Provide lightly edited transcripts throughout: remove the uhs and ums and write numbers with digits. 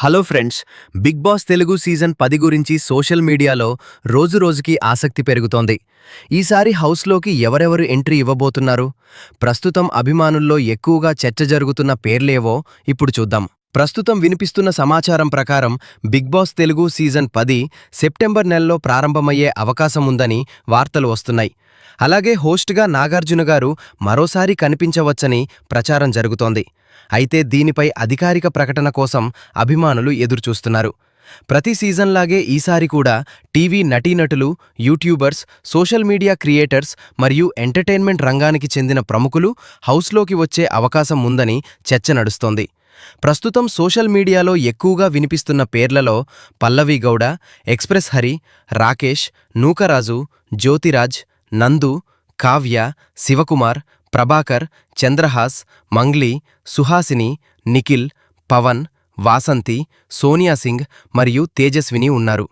Hello friends, big boss Telugu season 10 గురించి social మీడియాలో రోజురోజుకి ఆసక్తి పెరుగుతోంది. ఈసారి హౌస్లోకి ఎవరెవరు ఎంట్రీ ఇవ్వబోతున్నారు? ప్రస్తుతం అభిమానుల్లో ఎక్కువగా చర్చ జరుగుతున్న పేర్లేవో ఇప్పుడు చూద్దాం. ప్రస్తుతం వినిపిస్తున్న సమాచారం ప్రకారం big boss Telugu season 10 September నెలలో ప్రారంభమయ్యే అవకాశం ఉందని వార్తలు వస్తున్నాయి. అలాగే హోస్ట్గా నాగార్జున గారు మరోసారి కనిపించవచ్చని ప్రచారం జరుగుతోంది. అయితే దీనిపై అధికారిక ప్రకటన కోసం అభిమానులు ఎదురుచూస్తున్నారు. ప్రతి సీజన్లాగే ఈసారి కూడా టీవీ నటీనటులు, యూట్యూబర్స్, సోషల్ మీడియా క్రియేటర్స్ మరియు ఎంటర్టైన్మెంట్ రంగానికి చెందిన ప్రముఖులు హౌస్లోకి వచ్చే అవకాశం ఉందని చర్చ నడుస్తోంది. ప్రస్తుతం సోషల్ మీడియాలో ఎక్కువగా వినిపిస్తున్న పేర్లలో పల్లవి గౌడ, ఎక్స్ప్రెస్ హరి, రాకేష్, నూకరాజు, జ్యోతిరాజ్, నందు, కావ్య, శివకుమార్, ప్రభాకర్, చంద్రహాస్, మంగ్లీ, సుహాసిని, నిఖిల్, పవన్, వాసంతి, సోనియా సింగ్ మరియు తేజస్విని ఉన్నారు.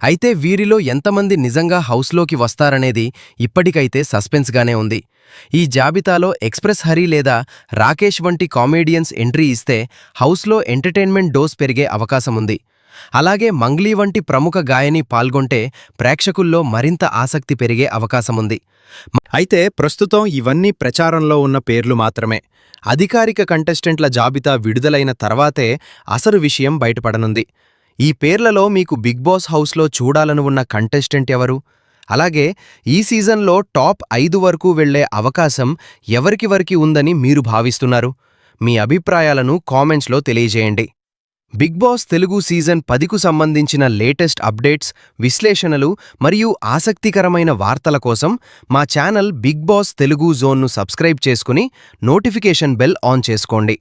అయితే వీరిలో ఎంతమంది నిజంగా హౌస్లోకి వస్తారనేది ఇప్పటికైతే సస్పెన్స్గానే ఉంది. ఈ జాబితాలో ఎక్స్ప్రెస్ హరి లేదా రాకేష్ వంటి కామెడియన్స్ ఎంట్రీ ఇస్తే హౌస్లో ఎంటర్టైన్మెంట్ డోస్ పెరిగే అవకాశముంది. అలాగే మంగ్లీ వంటి ప్రముఖ గాయని పాల్గొంటే ప్రేక్షకుల్లో మరింత ఆసక్తి పెరిగే అవకాశముంది. అయితే ప్రస్తుతం ఇవన్నీ ప్రచారంలో ఉన్న పేర్లు మాత్రమే. అధికారిక కంటెస్టెంట్ల జాబితా విడుదలైన తర్వాతే అసలు విషయం బయటపడనుంది. ఈ పేర్లలో మీకు బిగ్ బాస్ హౌస్లో చూడాలని ఉన్న కంటెస్టెంట్ ఎవరు? అలాగే ఈ సీజన్లో టాప్ 5 వరకు వెళ్లే అవకాశం ఎవరికి ఉందని మీరు భావిస్తున్నారు? మీ అభిప్రాయాలను కామెంట్స్లో తెలియజేయండి. బిగ్ బాస్ తెలుగు సీజన్ 10కు సంబంధించిన లేటెస్ట్ అప్డేట్స్, విశ్లేషణలు మరియు ఆసక్తికరమైన వార్తల కోసం మా ఛానల్ బిగ్ బాస్ తెలుగు జోన్ను సబ్స్క్రైబ్ చేసుకుని నోటిఫికేషన్ బెల్ ఆన్ చేసుకోండి.